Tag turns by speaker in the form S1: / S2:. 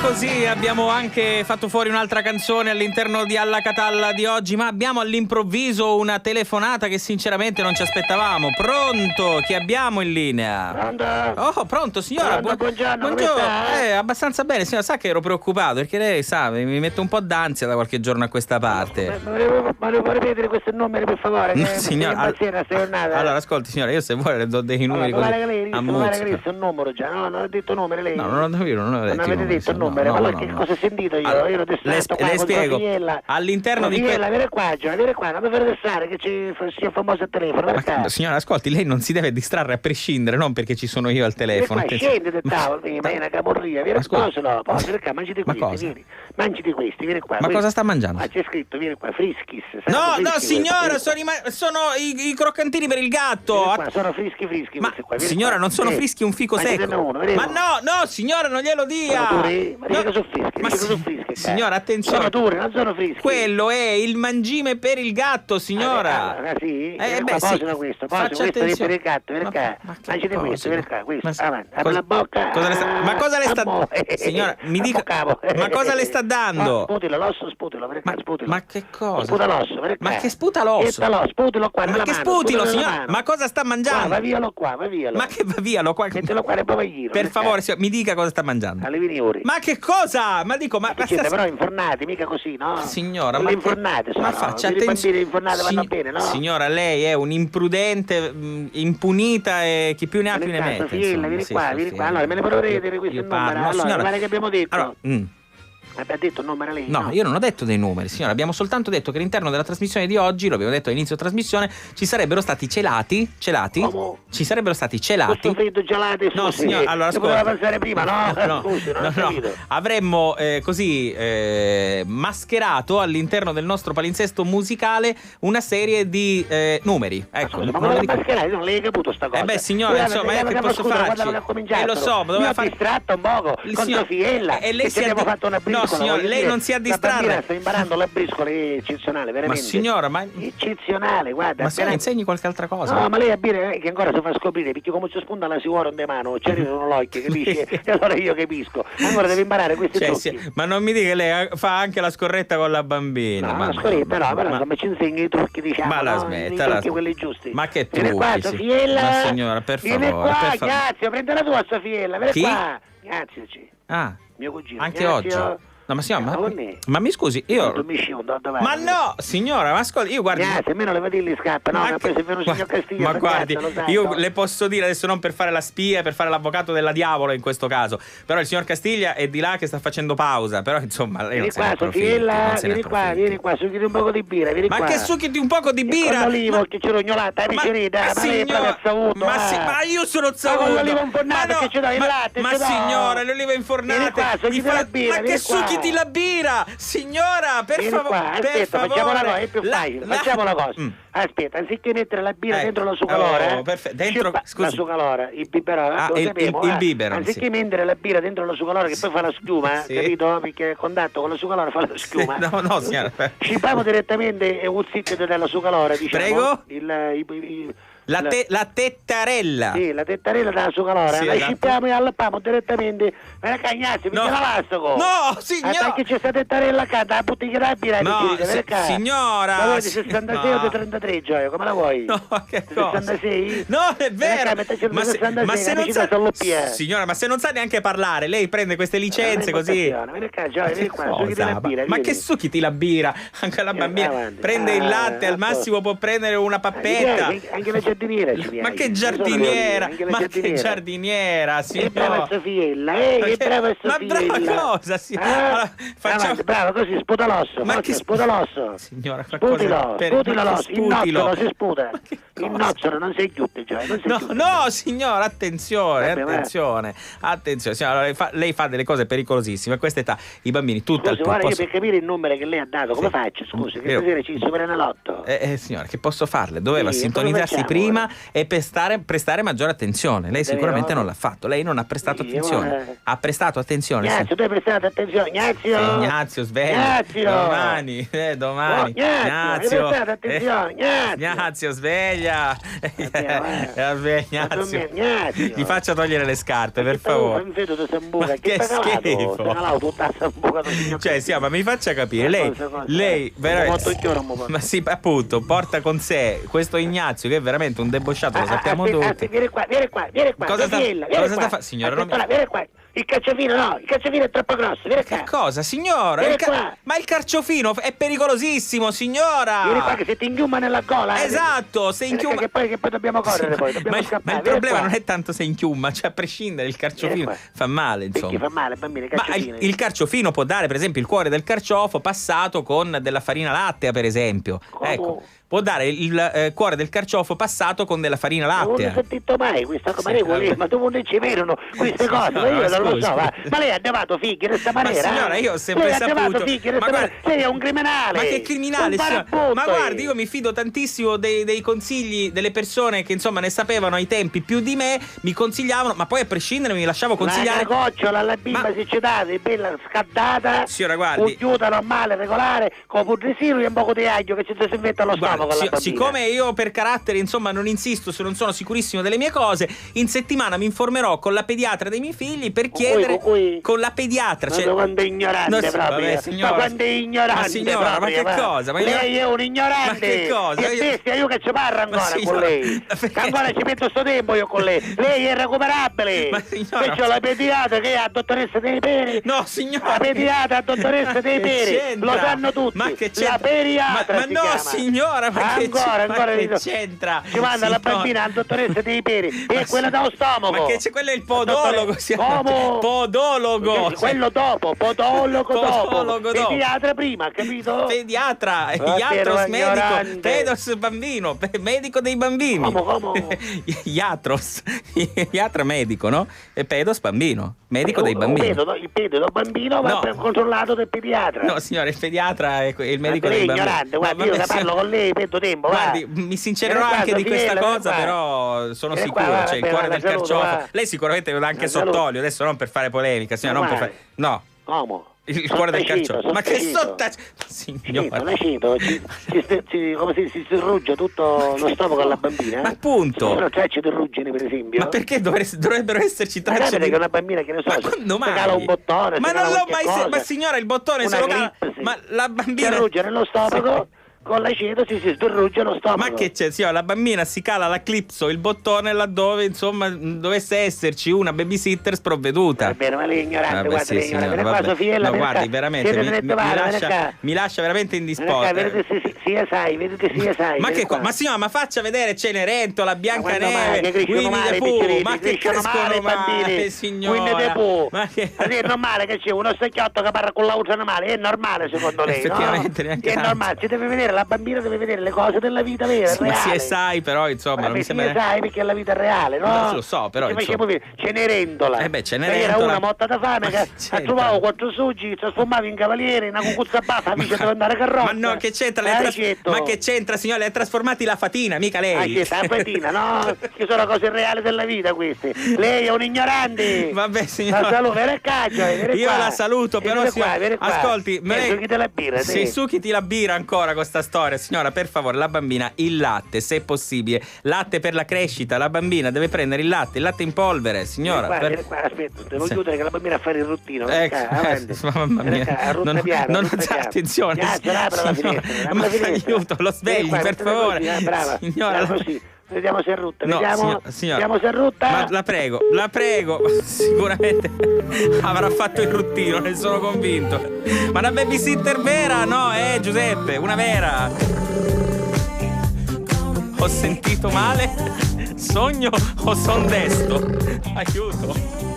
S1: così abbiamo anche fatto fuori un'altra canzone all'interno di Alla Catalla di oggi, ma abbiamo all'improvviso una telefonata che sinceramente non ci aspettavamo. Pronto? Chi abbiamo in linea?
S2: Pronto?
S1: Oh, pronto signora.
S2: Buongiorno, come
S1: Buongiorno.
S2: sta?
S1: Abbastanza bene, signora, sa che ero preoccupato perché lei sa, mi mette un po' d'ansia da qualche giorno a questa parte.
S2: Ma devo ripetere questo numero per favore?
S1: No,
S2: che
S1: signora,
S2: allora,
S1: ascolti signora, io se vuole le do dei numeri
S2: allora,
S1: così.
S2: lei
S1: a
S2: è un numero già, no? Non ho detto numero lei.
S1: No, non ho detto
S2: Non avete detto il numero,
S1: no,
S2: ma allora
S1: no,
S2: che
S1: no.
S2: cosa ho sentito io?
S1: Allora,
S2: Io
S1: le spiego. All'interno di
S2: Sofiella, vieni qua, Gio, vieni qua, non mi fare restare che sia famoso al telefono, vieni qua.
S1: Signora, ascolti, lei non si deve distrarre a prescindere, non perché ci sono io al telefono.
S2: Vieni qua, scendi del tavolo, ma è una capurria, vieni qua, vieni qua, mangi di questi, vieni. Mangi di questi, vieni qua.
S1: Ma cosa sta mangiando?
S2: Ma c'è scritto, vieni qua, Friskis.
S1: No, signora, sono i croccantini per il gatto.
S2: Vieni qua, sono frischi,
S1: Ma
S2: qua,
S1: signora, non sono frischi, un fico secco. Ma no, signora, non glielo dia.
S2: Sono frischi,
S1: signora, attenzione.
S2: Sono duri, non sono frischi.
S1: Quello è il mangime per il gatto, signora.
S2: Sì?
S1: Sì.
S2: Questo
S1: Faccia
S2: è per il gatto, vieni qua. Mangi di questo, vieni qua, questo. Avanti, apri la bocca.
S1: Ma cosa le sta dando? Signora, mi dica. Ma cosa le sta dando?
S2: Sputilo, l'osso, sputilo, vieni qua, sputilo.
S1: Ma che cosa?
S2: Sputa l'osso, vieni qua.
S1: Ma che sputa l'osso?
S2: Sputilo qua nella
S1: Ma che
S2: mano,
S1: sputilo,
S2: sputilo
S1: signora? Ma cosa sta mangiando?
S2: Va vialo qua, va vialo.
S1: Ma che va via?
S2: Mettilo qua nel bavaglino.
S1: Per favore, signora, mi dica cosa sta mangiando.
S2: Alle viniuri.
S1: Ma che cosa? Ma dico, ma
S2: siete però infornati, mica così, no?
S1: Signora,
S2: le infornate sono.
S1: Ma faccia
S2: I bambini infornati vanno bene, no?
S1: Signora, lei è un'imprudente, impunita e chi più ne ha più ne mette.
S2: Vieni qua. Allora, me ne vorrei vedere questo numero. Allora, guarda che abbiamo detto. Abbia detto il numero lei?
S1: No, io non ho detto dei numeri, signora. Abbiamo soltanto detto che all'interno della trasmissione di oggi, lo abbiamo detto all'inizio trasmissione, ci sarebbero stati celati.
S2: Come?
S1: Ci sarebbero stati celati.
S2: Questo freddo gelato.
S1: No, signora, allora ascolta.
S2: Poteva pensare prima, no? Scusi, non ho capito.
S1: Avremmo così mascherato all'interno del nostro palinsesto musicale una serie di numeri. Ecco,
S2: ma come mascherare? Non l'hai caputo sta cosa?
S1: Signora, insomma, che posso farci?
S2: Lo
S1: so, doveva fare
S2: distratto un poco con Sofiella.
S1: E lei si
S2: abbiamo fatto una briscola.
S1: No, signora, lei non si ha distrarre.
S2: Sto imparando la briscola, è eccezionale, veramente.
S1: Ma signora,
S2: eccezionale, guarda.
S1: Ma se ne insegni qualche altra cosa?
S2: No, ma lei a dire che ancora si fa scoprire, perché come ci spunta la sicura in mano, ci arrivano l'occhio, capisci? E allora io capisco. Ancora deve imparare questi trucchi.
S1: Ma non mi dica che lei fa anche la scorretta con la bambina.
S2: No, la scorretta no, però insomma ci insegni i trucchi, diciamo.
S1: Ma la smetta,
S2: quelli giusti.
S1: Ma che trucchi?
S2: Vieni qua, Sofiella.
S1: Ma signora, per favore.
S2: Vieni qua, grazie, prendi la tua Sofiella, vieni qua. Grazie. Mio cugino.
S1: Anche oggi. No, ma signora, ma mi scusi, io. Ma no, signora, ma ascolti, io guardi.
S2: Se meno le vadilli scappa, no? Poi se venuto il signor Castiglia.
S1: Ma guardi, io le posso dire adesso non per fare la spia, per fare l'avvocato della diavola in questo caso. Però il signor Castiglia è di là che sta facendo pausa. Però insomma, lei non se ne approfitti.
S2: Vieni qua, succhiti un poco di birra, vieni qua.
S1: Ma che succhiti un poco di birra?
S2: Con l'olivo che c'è rognolata,
S1: ma io sono savuto.
S2: Con l'olivo infornato che ci dai il latte.
S1: Ma signora, le olive infornate. Ma che succhiti la birra, signora, per favore.
S2: Facciamo la cosa, è più facile. Facciamo la cosa. Aspetta, anziché mettere la birra dentro la sucalora,
S1: dentro
S2: la sucalora, il biberone,
S1: il biberon,
S2: anziché mettere la birra dentro la sucalora che poi fa la schiuma, capito? Perché il contatto con la sucalora fa la schiuma.
S1: No, signora.
S2: Scipiamo direttamente un zitto della sucalora, diciamo.
S1: Prego? La tettarella.
S2: Sì, la tettarella della sucalora. La scippiamo e allappiamo direttamente. Ma cagnazzi, perché la lastico?
S1: No, signora.
S2: Perché c'è sta tettarella accanto, la bottiglia da birra.
S1: No, signora.
S2: Ma vuoi di 66 o di 33, Gioia? Come la vuoi?
S1: No, che cosa?
S2: 66?
S1: No, è vero. Ma se non sa... Signora, ma se non sa neanche parlare, lei prende queste licenze così.
S2: Vieni qua, Gioia, vieni qua, succhiti la birra.
S1: Ma che succhiti la birra? Anche la bambina prende il latte, al massimo può prendere una pappetta.
S2: Anche la giardiniera ci viene.
S1: Ma che giardiniera? Ma che giardiniera, signora?
S2: Brava Sofiella, che brava Sofiella.
S1: Ma brava cosa, signora?
S2: Brava, così sputa l'osso.
S1: Ma che
S2: sputa l'osso?
S1: Signora,
S2: sputilo l'osso, il nozzolo si sputa. Il nozzolo non sei chiuso,
S1: No, signora, attenzione. Signora, lei fa delle cose pericolosissime. A questa età i bambini tutta
S2: Scusi, guarda, io per capire il numero che lei ha dato, come faccio? Scusi, che stasera ci superenalotto.
S1: Signora, che posso farle? Doveva sintonizzarsi prima prima e prestare maggiore attenzione. Lei sicuramente non l'ha fatto. Lei non ha prestato attenzione. Ha prestato attenzione.
S2: Ignazio, tu hai prestato attenzione.
S1: Ignazio, sveglia. Domani. Domani.
S2: Ignazio, hai prestato attenzione.
S1: Ignazio, sveglia. Ignazio. Gli faccia togliere le scarpe, per favore.
S2: Mi vedo sambuca.
S1: Che schifo. Cioè, sì, ma mi faccia capire. Lei veramente. Ma sì, appunto, porta con sé questo Ignazio che è veramente un debosciato, lo sappiamo tutti.
S2: Vieni qua.
S1: Cosa sta facendo? Signora,
S2: vieni qua. Il carciofino è troppo grosso, vieni qua.
S1: Che cosa, signora? Ma il carciofino è pericolosissimo, signora.
S2: Vieni qua che se ti inchiuma nella gola.
S1: Esatto, se inchiuma.
S2: Che poi dobbiamo correre, dobbiamo scappare.
S1: Ma il problema non è tanto se inchiuma, cioè a prescindere il carciofino fa male, insomma.
S2: Perché fa male, bambini,
S1: ma il carciofino può dare, per esempio, il cuore del carciofo passato con della farina lattea, per esempio.
S2: Come?
S1: Ecco. Può dare il cuore del carciofo passato con della farina lattea.
S2: Non ho sentito mai questa cosa, ma tu non ci vedono queste cose, io non lo so. Ma lei ha levato figli in questa maniera?
S1: Ma signora, io ho sempre saputo.
S2: Lei è un criminale.
S1: Ma che criminale, signora? Ma guardi, io mi fido tantissimo dei consigli delle persone che insomma ne sapevano ai tempi più di me, mi consigliavano, ma poi a prescindere mi lasciavo consigliare.
S2: Una cocciola alla bimba si ci dà, bella scattata.
S1: Signora, guardi.
S2: Ungiuta normale, regolare, con pudresino e un poco di aglio che ci si mette allo stomaco.
S1: Siccome io per carattere insomma non insisto se non sono sicurissimo delle mie cose, in settimana mi informerò con la pediatra dei miei figli per chiedere con la pediatra.
S2: Ma quando è ignorante proprio. Ma quando è ignorante.
S1: Ma signora,
S2: proprio,
S1: ma che cosa?
S2: Lei è un ignorante.
S1: Ma che cosa?
S2: Che bestia, io che ci parlo ancora con lei. Ancora ci metto sto tempo io con lei. Lei è irrecuperabile.
S1: Ma signora,
S2: c'ho la pediatra che è la dottoressa dei peri.
S1: No, signora.
S2: La pediatra, dottoressa dei peri. Lo sanno tutti.
S1: Ma che c'entra?
S2: La pediatra.
S1: Ma no, signora, ma che
S2: ancora
S1: che c'entra?
S2: Ci manda la bambina alla dottoressa dei peri e quella dallo stomaco.
S1: Ma che c'è? Quello è il podologo.
S2: Come?
S1: Podologo.
S2: Quello dopo, podologo dopo. Pediatra prima, capito?
S1: Pediatra, iatros medico, pedos bambino, medico dei bambini.
S2: Come?
S1: Iatra medico, no? E pedos bambino, medico dei bambini.
S2: Il pedo bambino va controllato dal pediatra.
S1: No, signore, il pediatra è il medico dei bambini.
S2: Ignorante, guarda, io parlo con lei, perdo tempo.
S1: Guardi, mi sincererò anche di questa cosa, però sono sicuro, cioè il cuore del carciofo. Lei sicuramente lo dà anche sott'olio, adesso non per fare polemica, signora, non per fare. No.
S2: Come?
S1: Il cuore del carciofo. Ma che signora?
S2: Come si ruggia tutto lo stomaco alla bambina?
S1: Ma appunto.
S2: Ci sono tracce di ruggine, per esempio.
S1: Ma perché dovrebbero esserci tracce?
S2: Guardate che una bambina che ne so,
S1: quando mai?
S2: cala un bottone.
S1: Ma non l'ho mai ma signora, il bottone se lo cala. Ma la bambina
S2: si ruggia nello stomaco. Con l'aceto si sdorruggia lo stomaco.
S1: Ma che c'è? Signora, la bambina si cala la clipso, il bottone laddove insomma dovesse esserci una babysitter sprovveduta.
S2: Va bene, ma lei è ignorante, guarda,
S1: sì, signora,
S2: qua Sofiella.
S1: No, guardi, veramente mi lascia veramente indisposta.
S2: Vedete sia sai.
S1: Ma che ma signora, ma faccia vedere Cenerentola, Biancaneve, Winnie the Pooh, ma che crescono male, signora.
S2: Winnie the Pooh.
S1: Ma che
S2: è normale che c'è uno stecchiotto che parla con l'auto normale, è normale secondo lei,
S1: effettivamente,
S2: no? È normale, si deve vedere, la bambina deve vedere le cose della vita vera,
S1: ma si sai però insomma non mi sembra.
S2: Sai perché è la vita reale, no?
S1: Lo so, però
S2: Cenerentola.
S1: Cenerentola
S2: era una motta da fame che ha trovato 4 suggi, trasformava in cavaliere, una cucuzza baffa, dice deve andare a carrozza.
S1: Ma no, che c'entra? Ma che c'entra, signore? Le ha trasformati la fatina, mica lei.
S2: Ah, la fatina, no? Che sono cose reali della vita queste. Lei è un ignorante.
S1: Vabbè, signora.
S2: La saluto, io
S1: la saluto, però ascolti,
S2: succhiti la birra.
S1: Sì, succhiti la birra ancora con sta storia. Signora, per favore, la bambina il latte, se possibile. Latte per la crescita, la bambina deve prendere il latte in polvere, signora.
S2: Vieni qua, aspetta, devo chiudere che la bambina a fare il ruttino.
S1: Mamma mia. Non attenzione. Ma aiuto, lo svegli, per favore.
S2: Brava.
S1: Signora,
S2: così. Vediamo se è rutta.
S1: No,
S2: vediamo se è rutta.
S1: Ma la prego, sicuramente avrà fatto il ruttino, ne sono convinto. Ma una babysitter vera? No, Giuseppe, una vera. Ho sentito male? Sogno o son desto? Aiuto.